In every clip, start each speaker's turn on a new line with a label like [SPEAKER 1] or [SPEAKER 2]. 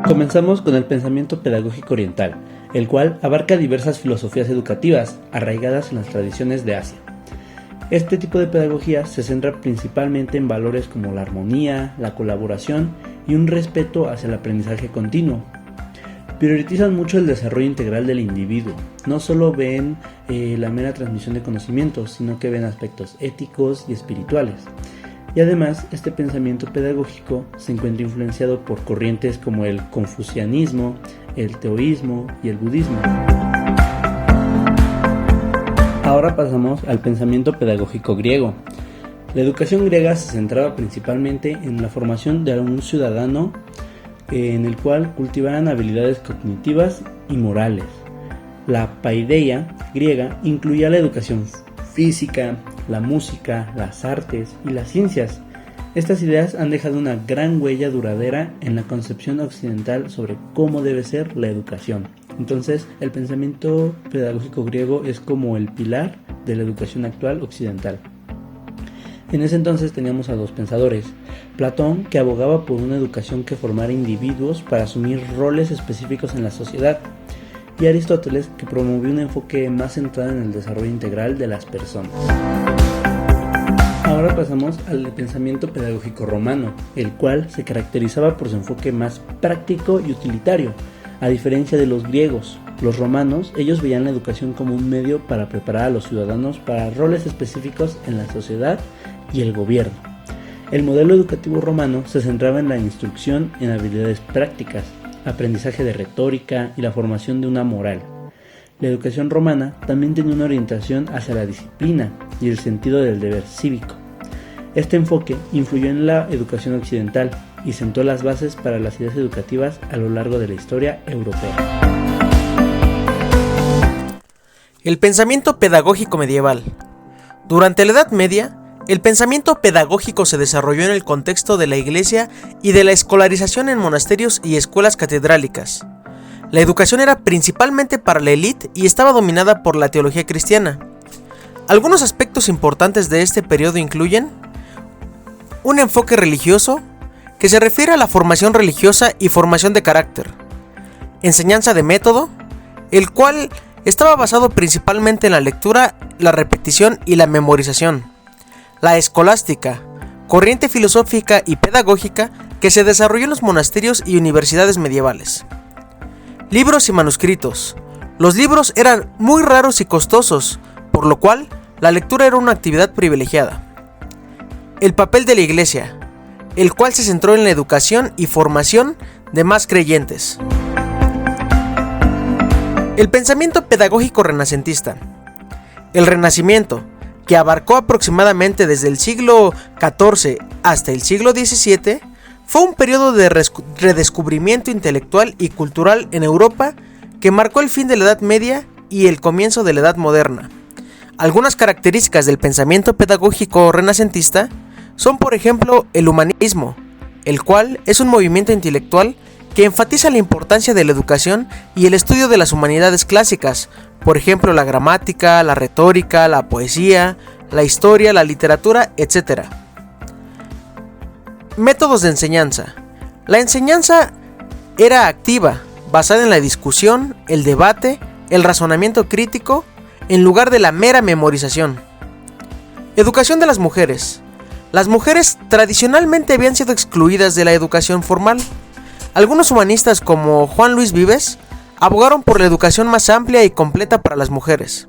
[SPEAKER 1] Comenzamos con el pensamiento pedagógico oriental, el cual abarca diversas filosofías educativas arraigadas en las tradiciones de Asia. Este tipo de pedagogía se centra principalmente en valores como la armonía, la colaboración y un respeto hacia el aprendizaje continuo. Priorizan mucho el desarrollo integral del individuo, no solo ven la mera transmisión de conocimientos, sino que ven aspectos éticos y espirituales. Y además, este pensamiento pedagógico se encuentra influenciado por corrientes como el confucianismo, el taoísmo y el budismo. Ahora pasamos al pensamiento pedagógico griego. La educación griega se centraba principalmente en la formación de un ciudadano en el cual cultivaran habilidades cognitivas y morales. La paideia griega incluía la educación física, la música, las artes y las ciencias. Estas ideas han dejado una gran huella duradera en la concepción occidental sobre cómo debe ser la educación. Entonces, el pensamiento pedagógico griego es como el pilar de la educación actual occidental. En ese entonces teníamos a dos pensadores: Platón, que abogaba por una educación que formara individuos para asumir roles específicos en la sociedad, y Aristóteles, que promovió un enfoque más centrado en el desarrollo integral de las personas. Ahora pasamos al pensamiento pedagógico romano, el cual se caracterizaba por su enfoque más práctico y utilitario. A diferencia de los griegos, los romanos, ellos veían la educación como un medio para preparar a los ciudadanos para roles específicos en la sociedad y el gobierno. El modelo educativo romano se centraba en la instrucción en habilidades prácticas, aprendizaje de retórica y la formación de una moral. La educación romana también tenía una orientación hacia la disciplina y el sentido del deber cívico. Este enfoque influyó en la educación occidental y sentó las bases para las ideas educativas a lo largo de la historia europea.
[SPEAKER 2] El pensamiento pedagógico medieval. Durante la Edad Media, el pensamiento pedagógico se desarrolló en el contexto de la Iglesia y de la escolarización en monasterios y escuelas catedrálicas. La educación era principalmente para la élite y estaba dominada por la teología cristiana. Algunos aspectos importantes de este periodo incluyen un enfoque religioso, que se refiere a la formación religiosa y formación de carácter; enseñanza de método, el cual estaba basado principalmente en la lectura, la repetición y la memorización; la escolástica, corriente filosófica y pedagógica que se desarrolló en los monasterios y universidades medievales; libros y manuscritos. Los libros eran muy raros y costosos, por lo cual la lectura era una actividad privilegiada. El papel de la Iglesia, el cual se centró en la educación y formación de más creyentes. El pensamiento pedagógico renacentista. El Renacimiento, que abarcó aproximadamente desde el siglo XIV hasta el siglo XVII, fue un periodo de redescubrimiento intelectual y cultural en Europa que marcó el fin de la Edad Media y el comienzo de la Edad Moderna. Algunas características del pensamiento pedagógico renacentista son, por ejemplo, el humanismo, el cual es un movimiento intelectual que enfatiza la importancia de la educación y el estudio de las humanidades clásicas, por ejemplo, la gramática, la retórica, la poesía, la historia, la literatura, etc. Métodos de enseñanza. La enseñanza era activa, basada en la discusión, el debate, el razonamiento crítico, en lugar de la mera memorización. Educación de las mujeres. Las mujeres tradicionalmente habían sido excluidas de la educación formal. Algunos humanistas como Juan Luis Vives abogaron por la educación más amplia y completa para las mujeres.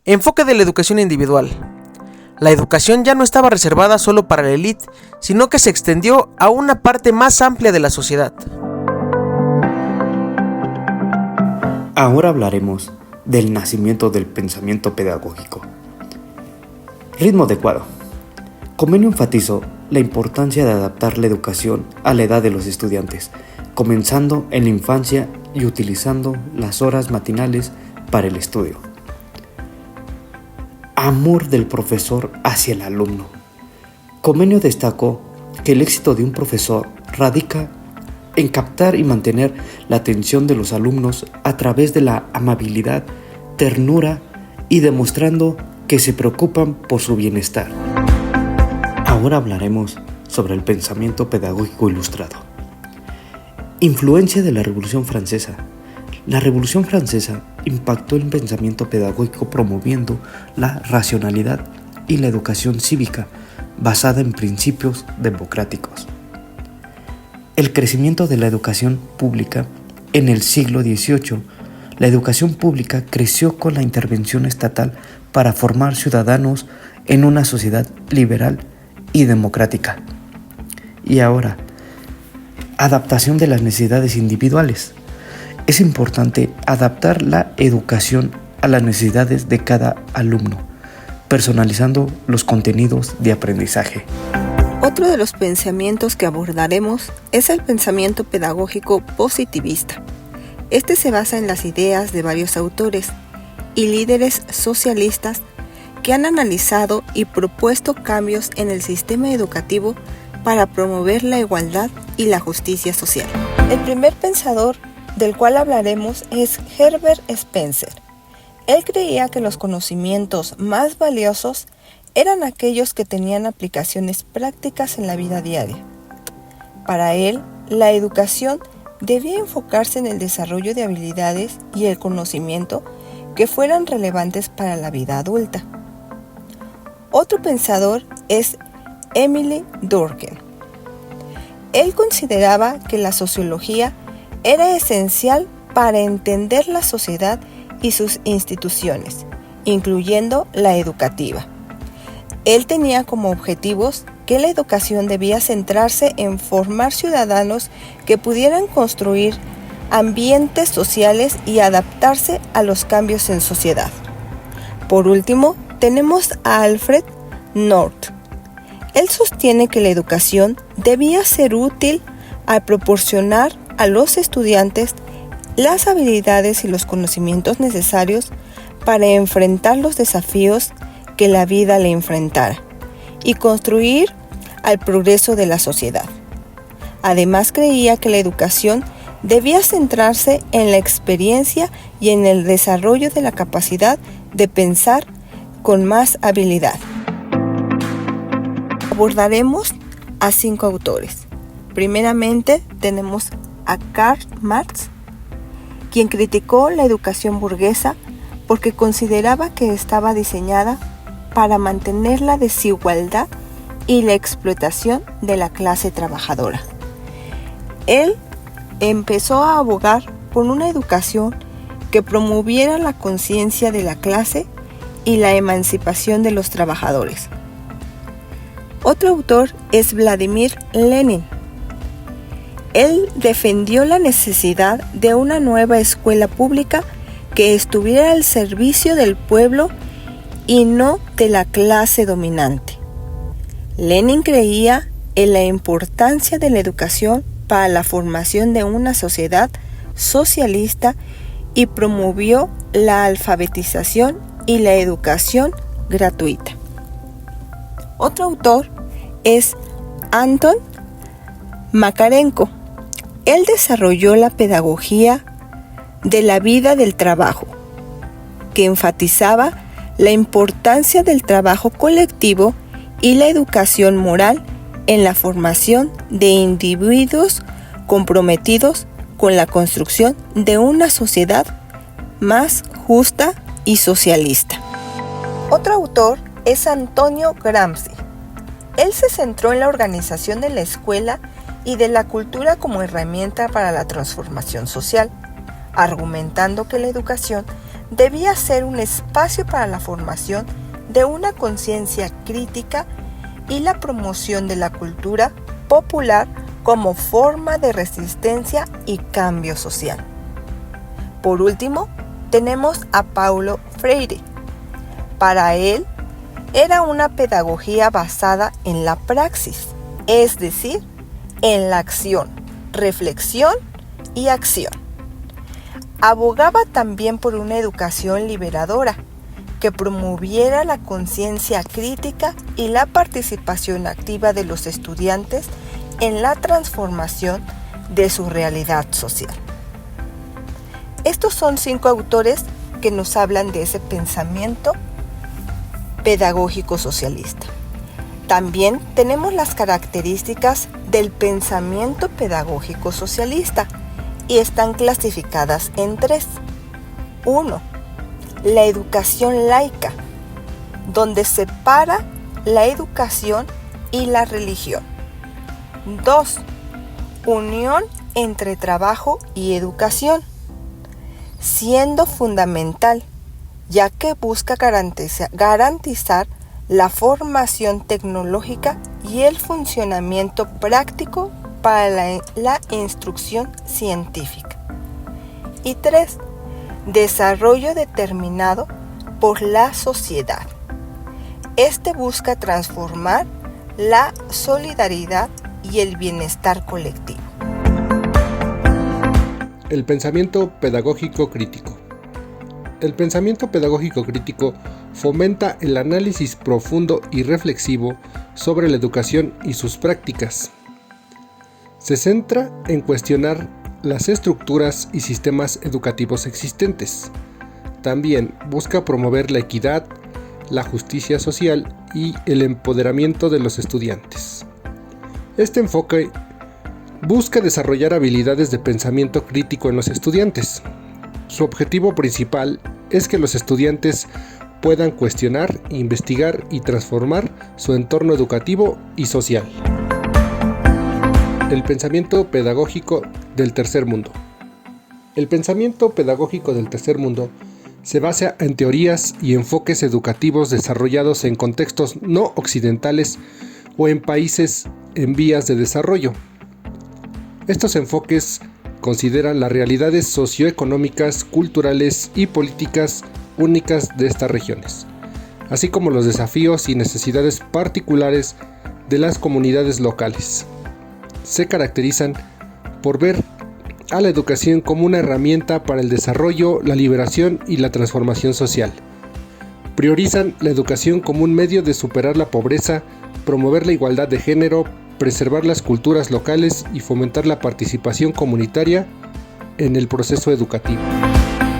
[SPEAKER 2] Enfoque de la educación individual. La educación ya no estaba reservada solo para la élite, sino que se extendió a una parte más amplia de la sociedad.
[SPEAKER 3] Ahora hablaremos del nacimiento del pensamiento pedagógico. Ritmo adecuado. Comenio enfatizó la importancia de adaptar la educación a la edad de los estudiantes, comenzando en la infancia y utilizando las horas matinales para el estudio. Amor del profesor hacia el alumno. Comenio destacó que el éxito de un profesor radica en captar y mantener la atención de los alumnos a través de la amabilidad, ternura y demostrando que se preocupan por su bienestar. Ahora hablaremos sobre el pensamiento pedagógico ilustrado. Influencia de la Revolución Francesa. La Revolución Francesa impactó el pensamiento pedagógico promoviendo la racionalidad y la educación cívica basada en principios democráticos. El crecimiento de la educación pública en el siglo XVIII. La educación pública creció con la intervención estatal para formar ciudadanos en una sociedad liberal y democrática. Y ahora, adaptación de las necesidades individuales. Es importante adaptar la educación a las necesidades de cada alumno, personalizando los contenidos de aprendizaje.
[SPEAKER 4] Otro de los pensamientos que abordaremos es el pensamiento pedagógico positivista. Este se basa en las ideas de varios autores y líderes socialistas que han analizado y propuesto cambios en el sistema educativo para promover la igualdad y la justicia social. El primer pensador del cual hablaremos es Herbert Spencer. Él creía que los conocimientos más valiosos eran aquellos que tenían aplicaciones prácticas en la vida diaria. Para él, la educación debía enfocarse en el desarrollo de habilidades y el conocimiento que fueran relevantes para la vida adulta. Otro pensador es Émile Durkheim. Él consideraba que la sociología era esencial para entender la sociedad y sus instituciones, incluyendo la educativa. Él tenía como objetivos que la educación debía centrarse en formar ciudadanos que pudieran construir ambientes sociales y adaptarse a los cambios en sociedad. Por último, tenemos a Alfred North. Él sostiene que la educación debía ser útil al proporcionar a los estudiantes las habilidades y los conocimientos necesarios para enfrentar los desafíos que la vida le enfrentara y construir al progreso de la sociedad. Además, creía que la educación debía centrarse en la experiencia y en el desarrollo de la capacidad de pensar con más habilidad. Abordaremos a 5 autores. Primeramente tenemos a Karl Marx, quien criticó la educación burguesa porque consideraba que estaba diseñada para mantener la desigualdad y la explotación de la clase trabajadora. Él empezó a abogar por una educación que promoviera la conciencia de la clase y la emancipación de los trabajadores. Otro autor es Vladimir Lenin. Él defendió la necesidad de una nueva escuela pública que estuviera al servicio del pueblo y no de la clase dominante. Lenin creía en la importancia de la educación para la formación de una sociedad socialista y promovió la alfabetización y la educación gratuita. Otro autor es Anton Makarenko. Él desarrolló la pedagogía de la vida del trabajo, que enfatizaba la importancia del trabajo colectivo y la educación moral en la formación de individuos comprometidos con la construcción de una sociedad más justa y socialista. Otro autor es Antonio Gramsci. Él se centró en la organización de la escuela y de la cultura como herramienta para la transformación social, argumentando que la educación debía ser un espacio para la formación de una conciencia crítica y la promoción de la cultura popular como forma de resistencia y cambio social. Por último, tenemos a Paulo Freire. Para él, era una pedagogía basada en la praxis, es decir, en la acción, reflexión y acción. Abogaba también por una educación liberadora, que promoviera la conciencia crítica y la participación activa de los estudiantes en la transformación de su realidad social. Estos son 5 autores que nos hablan de ese pensamiento pedagógico socialista. También tenemos las características del pensamiento pedagógico socialista y están clasificadas en 3. 1. La educación laica, donde separa la educación y la religión. 2. Unión entre trabajo y educación, siendo fundamental, ya que busca garantizar la formación tecnológica y el funcionamiento práctico para la instrucción científica. Y 3. Desarrollo determinado por la sociedad. Este busca transformar la solidaridad y el bienestar colectivo.
[SPEAKER 5] El pensamiento pedagógico crítico. El pensamiento pedagógico crítico fomenta el análisis profundo y reflexivo sobre la educación y sus prácticas. Se centra en cuestionar las estructuras y sistemas educativos existentes. También busca promover la equidad, la justicia social y el empoderamiento de los estudiantes. Este enfoque busca desarrollar habilidades de pensamiento crítico en los estudiantes. Su objetivo principal es que los estudiantes puedan cuestionar, investigar y transformar su entorno educativo y social. El pensamiento pedagógico del tercer mundo. El pensamiento pedagógico del tercer mundo se basa en teorías y enfoques educativos desarrollados en contextos no occidentales o en países en vías de desarrollo. Estos enfoques consideran las realidades socioeconómicas, culturales y políticas únicas de estas regiones, así como los desafíos y necesidades particulares de las comunidades locales. Se caracterizan por ver a la educación como una herramienta para el desarrollo, la liberación y la transformación social. Priorizan la educación como un medio de superar la pobreza, promover la igualdad de género, preservar las culturas locales y fomentar la participación comunitaria en el proceso educativo.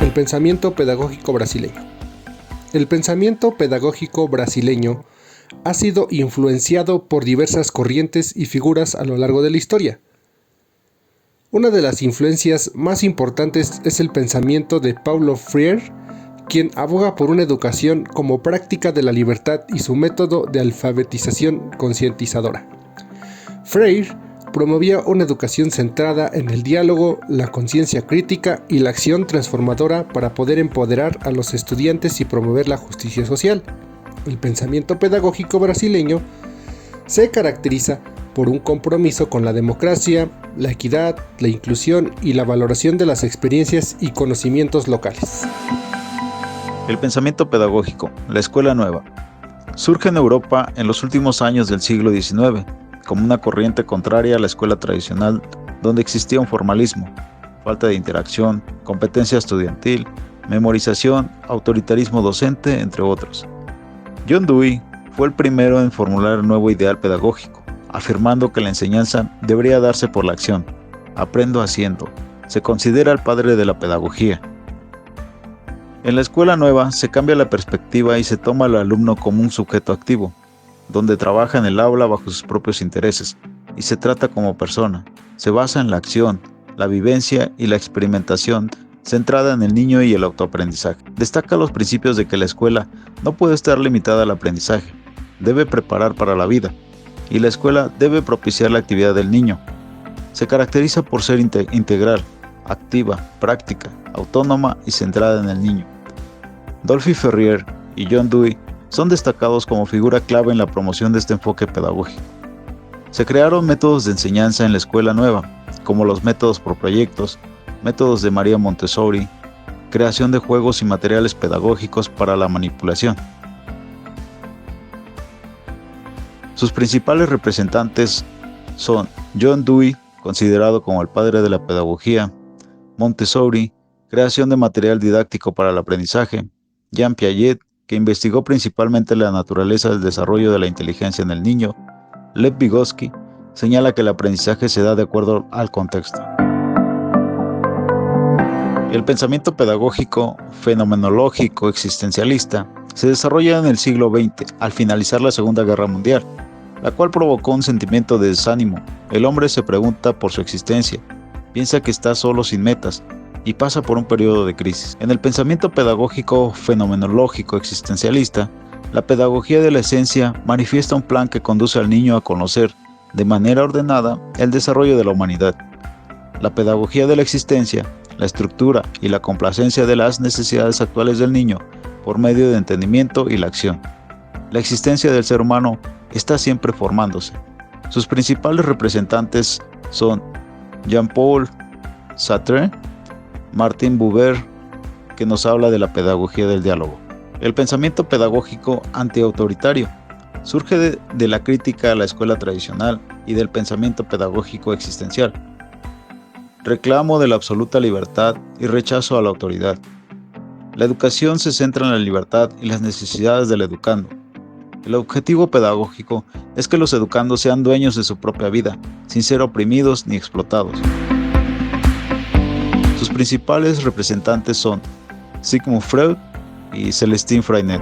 [SPEAKER 5] El pensamiento pedagógico brasileño. El pensamiento pedagógico brasileño ha sido influenciado por diversas corrientes y figuras a lo largo de la historia. Una de las influencias más importantes es el pensamiento de Paulo Freire, quien aboga por una educación como práctica de la libertad y su método de alfabetización concientizadora. Freire promovía una educación centrada en el diálogo, la conciencia crítica y la acción transformadora para poder empoderar a los estudiantes y promover la justicia social. El pensamiento pedagógico brasileño se caracteriza por un compromiso con la democracia, la equidad, la inclusión y la valoración de las experiencias y conocimientos locales.
[SPEAKER 6] El pensamiento pedagógico, la escuela nueva, surge en Europa en los últimos años del siglo XIX, como una corriente contraria a la escuela tradicional, donde existía un formalismo, falta de interacción, competencia estudiantil, memorización, autoritarismo docente, entre otros. John Dewey fue el primero en formular el nuevo ideal pedagógico, afirmando que la enseñanza debería darse por la acción. Aprendo haciendo. Se considera el padre de la pedagogía. En la escuela nueva se cambia la perspectiva y se toma al alumno como un sujeto activo, donde trabaja en el aula bajo sus propios intereses y se trata como persona. Se basa en la acción, la vivencia y la experimentación centrada en el niño y el autoaprendizaje. Destaca los principios de que la escuela no puede estar limitada al aprendizaje, debe preparar para la vida, y la escuela debe propiciar la actividad del niño. Se caracteriza por ser integral, activa, práctica, autónoma y centrada en el niño. Dolphy Ferrier y John Dewey son destacados como figura clave en la promoción de este enfoque pedagógico. Se crearon métodos de enseñanza en la escuela nueva, como los métodos por proyectos, métodos de María Montessori, creación de juegos y materiales pedagógicos para la manipulación. Sus principales representantes son John Dewey, considerado como el padre de la pedagogía, Montessori, creación de material didáctico para el aprendizaje, Jean Piaget, que investigó principalmente la naturaleza del desarrollo de la inteligencia en el niño, Lev Vygotsky, señala que el aprendizaje se da de acuerdo al contexto. El pensamiento pedagógico fenomenológico existencialista se desarrolla en el siglo XX, al finalizar la Segunda Guerra Mundial, la cual provocó un sentimiento de desánimo. El hombre se pregunta por su existencia, piensa que está solo sin metas y pasa por un periodo de crisis. En el pensamiento pedagógico fenomenológico existencialista, la pedagogía de la esencia manifiesta un plan que conduce al niño a conocer, de manera ordenada, el desarrollo de la humanidad. La pedagogía de la existencia, la estructura y la complacencia de las necesidades actuales del niño por medio de entendimiento y la acción. La existencia del ser humano está siempre formándose. Sus principales representantes son Jean-Paul Sartre, Martin Buber, que nos habla de la pedagogía del diálogo. El pensamiento pedagógico antiautoritario surge de la crítica a la escuela tradicional y del pensamiento pedagógico existencial. Reclamo de la absoluta libertad y rechazo a la autoridad. La educación se centra en la libertad y las necesidades del educando. El objetivo pedagógico es que los educandos sean dueños de su propia vida, sin ser oprimidos ni explotados. Sus principales representantes son Sigmund Freud y Celestine Freinet.